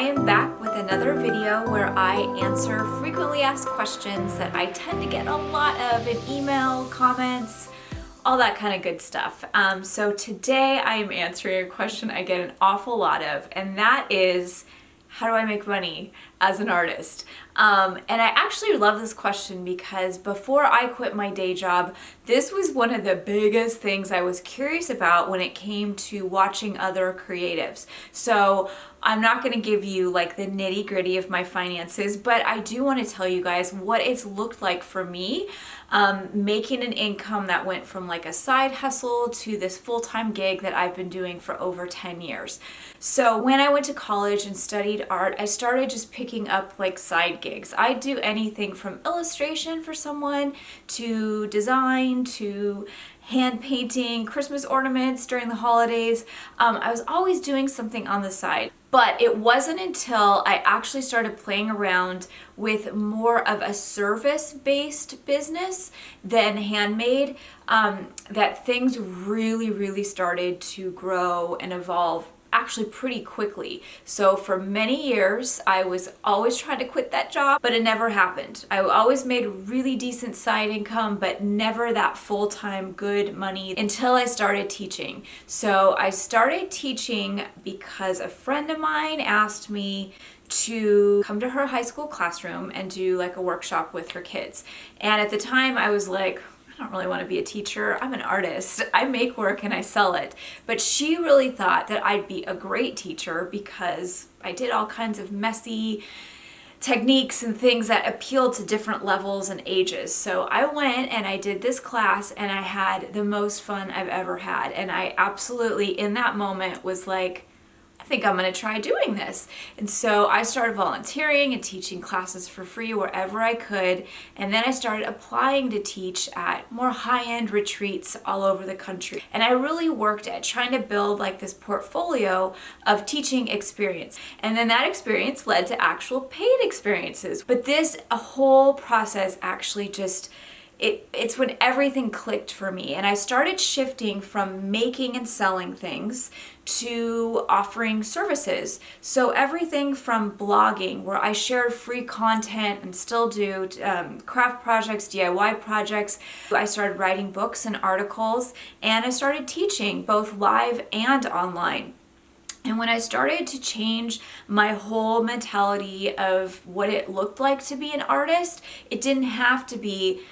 am back with another video where I answer frequently asked questions that I tend to get a lot of in email, comments, all that kind of good stuff. So today I am answering a question I get an awful lot of, and that is, how do I make money as an artist? And I actually love this question because before I quit my day job, this was one of the biggest things I was curious about when it came to watching other creatives. So I'm not going to give you like the nitty gritty of my finances, but I do want to tell you guys what it's looked like for me, making an income that went from like a side hustle to this full-time gig that I've been doing for over 10 years. So when I went to college and studied art, I started just picking up like side gigs. I'd do anything from illustration for someone to design to hand painting, Christmas ornaments during the holidays. I was always doing something on the side. But it wasn't until I actually started playing around with more of a service-based business than handmade that things really started to grow and evolve actually pretty quickly. So for many years, I was always trying to quit that job, but it never happened. I always made really decent side income, but never that full-time good money until I started teaching. So I started teaching because a friend of mine asked me to come to her high school classroom and do like a workshop with her kids. And at the time I was like, I don't really want to be a teacher. I'm an artist. I make work and I sell it. But she really thought that I'd be a great teacher because I did all kinds of messy techniques and things that appealed to different levels and ages. So I went and I did this class and I had the most fun I've ever had. And I absolutely, in that moment, was like, I think I'm going to try doing this. And so I started volunteering and teaching classes for free wherever I could. And then I started applying to teach at more high-end retreats all over the country. And I really worked at trying to build like this portfolio of teaching experience. And then that experience led to actual paid experiences. But this whole process actually just it's when everything clicked for me, and I started shifting from making and selling things to offering services. So everything from blogging, where I shared free content and still do, craft projects, DIY projects. I started writing books and articles, and I started teaching both live and online. And when I started to change my whole mentality of what it looked like to be an artist, it didn't have to be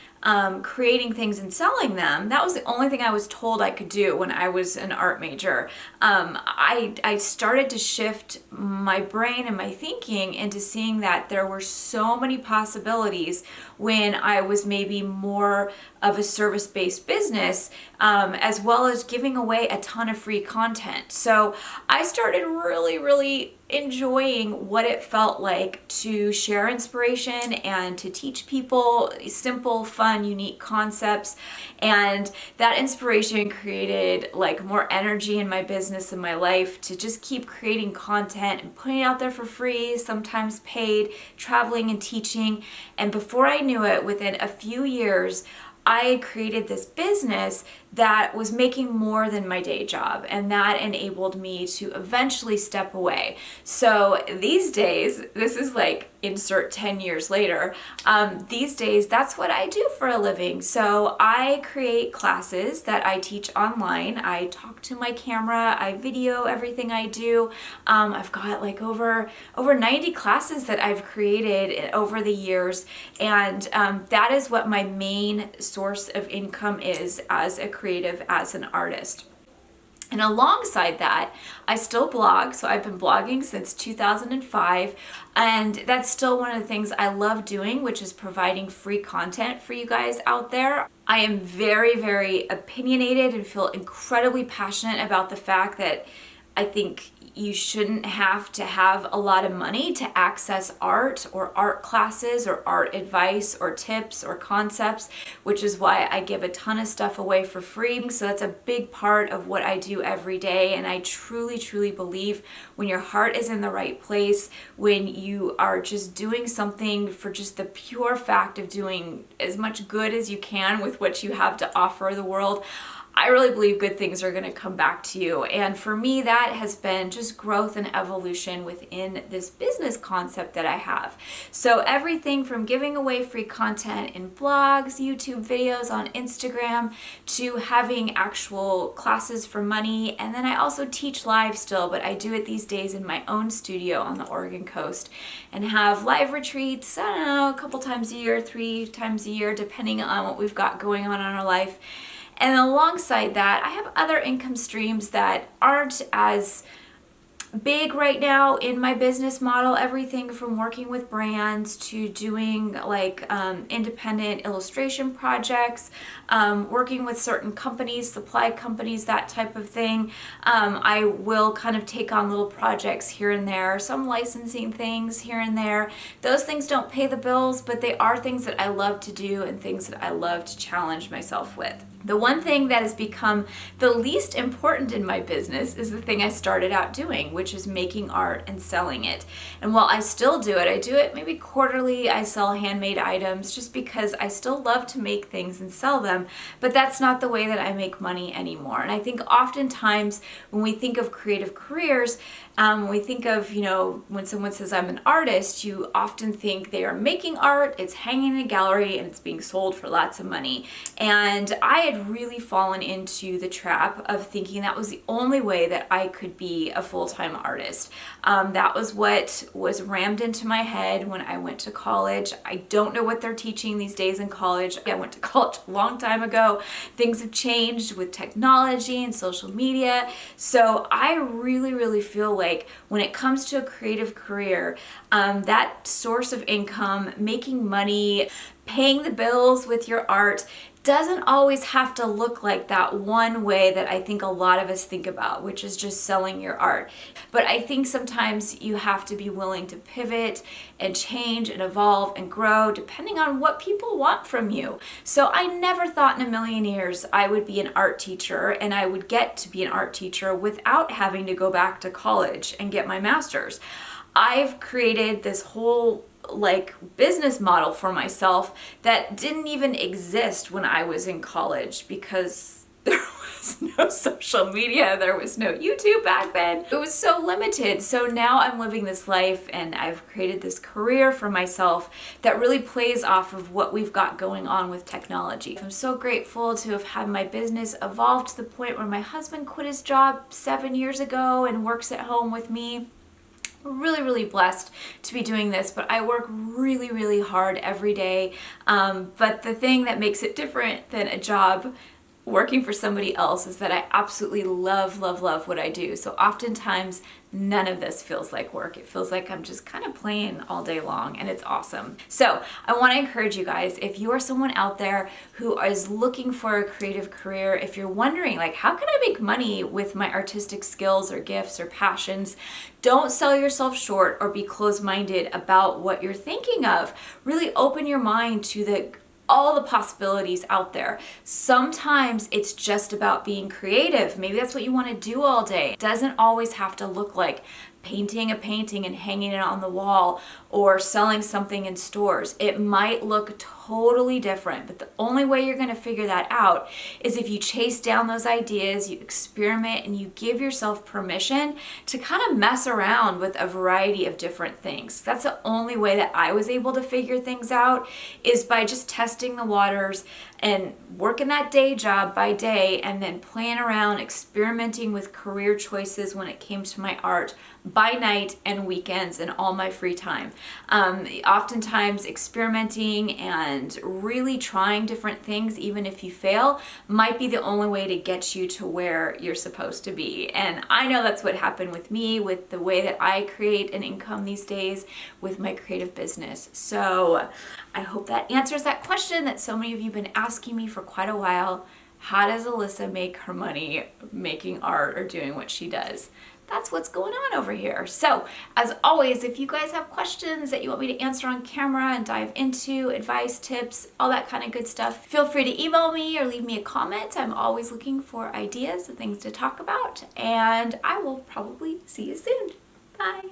creating things and selling them. That was the only thing I was told I could do when I was an art major. I started to shift my brain and my thinking into seeing that there were so many possibilities when I was maybe more of a service-based business, as well as giving away a ton of free content. So I started really enjoying what it felt like to share inspiration and to teach people simple, fun, unique concepts. And that inspiration created like more energy in my business and my life to just keep creating content and putting it out there for free, sometimes paid, traveling and teaching. And before I knew it, within a few years, I created this business that was making more than my day job, and that enabled me to eventually step away. So these days, this is like insert 10 years later, these days that's what I do for a living. So I create classes that I teach online. I talk to my camera, I video everything I do. I've got like over 90 classes that I've created over the years, and that is what my main source of income is as a creative, as an artist. And alongside that, I still blog. So I've been blogging since 2005, and that's still one of the things I love doing, which is providing free content for you guys out there. I am very opinionated and feel incredibly passionate about the fact that I think you shouldn't have to have a lot of money to access art or art classes or art advice or tips or concepts, which is why I give a ton of stuff away for free. So that's a big part of what I do every day. And I truly believe when your heart is in the right place, when you are just doing something for just the pure fact of doing as much good as you can with what you have to offer the world, I really believe good things are going to come back to you. And for me, that has been just growth and evolution within this business concept that I have. So everything from giving away free content in blogs, YouTube videos on Instagram, to having actual classes for money. And then I also teach live still, but I do it these days in my own studio on the Oregon coast and have live retreats, I don't know, a couple times a year, 3 times a year, depending on what we've got going on in our life. And alongside that, I have other income streams that aren't as big right now in my business model. Everything from working with brands to doing like independent illustration projects, working with certain companies, supply companies, that type of thing. I will kind of take on little projects here and there, some licensing things here and there. Those things don't pay the bills, but they are things that I love to do and things that I love to challenge myself with. The one thing that has become the least important in my business is the thing I started out doing, which is making art and selling it. And while I still do it, I do it maybe quarterly. I sell handmade items just because I still love to make things and sell them, but that's not the way that I make money anymore. And I think oftentimes when we think of creative careers, when we think of, when someone says I'm an artist, you often think they are making art, it's hanging in a gallery, and it's being sold for lots of money. And I had really fallen into the trap of thinking that was the only way that I could be a full-time artist. That was what was rammed into my head when I went to college. I don't know what they're teaching these days in college. I went to college a long time ago. Things have changed with technology and social media. So I really, really feel like when it comes to a creative career, that source of income, making money, paying the bills with your art, doesn't always have to look like that one way that I think a lot of us think about, which is just selling your art. But I think sometimes you have to be willing to pivot and change and evolve and grow depending on what people want from you. So I never thought in a million years I would be an art teacher and I would get to be an art teacher without having to go back to college and get my master's. I've created this whole business model for myself that didn't even exist when I was in college because there was no social media, there was no YouTube back then. It was so limited. So now I'm living this life and I've created this career for myself that really plays off of what we've got going on with technology. I'm so grateful to have had my business evolve to the point where my husband quit his job 7 years ago and works at home with me. Really, really blessed to be doing this, but I work really, really hard every day. But the thing that makes it different than a job working for somebody else is that I absolutely love, love, love what I do. So oftentimes none of this feels like work. It feels like I'm just kind of playing all day long and it's awesome. So I want to encourage you guys, if you are someone out there who is looking for a creative career, if you're wondering how can I make money with my artistic skills or gifts or passions, don't sell yourself short or be closed-minded about what you're thinking of. Really open your mind to all the possibilities out there. Sometimes it's just about being creative. Maybe that's what you want to do all day. It doesn't always have to look like painting a painting and hanging it on the wall or selling something in stores. It might look totally different, but the only way you're going to figure that out is if you chase down those ideas, you experiment, and you give yourself permission to kind of mess around with a variety of different things. That's the only way that I was able to figure things out, is by just testing the waters and working that day job by day and then playing around, experimenting with career choices when it came to my art by night and weekends and all my free time. Oftentimes experimenting and really trying different things, even if you fail, might be the only way to get you to where you're supposed to be. And I know that's what happened with me, with the way that I create an income these days with my creative business. So I hope that answers that question that so many of you have been asking me for quite a while. How does Alisa make her money making art or doing what she does? That's what's going on over here. So as always, if you guys have questions that you want me to answer on camera and dive into, advice, tips, all that kind of good stuff, feel free to email me or leave me a comment. I'm always looking for ideas and things to talk about, and I will probably see you soon. Bye.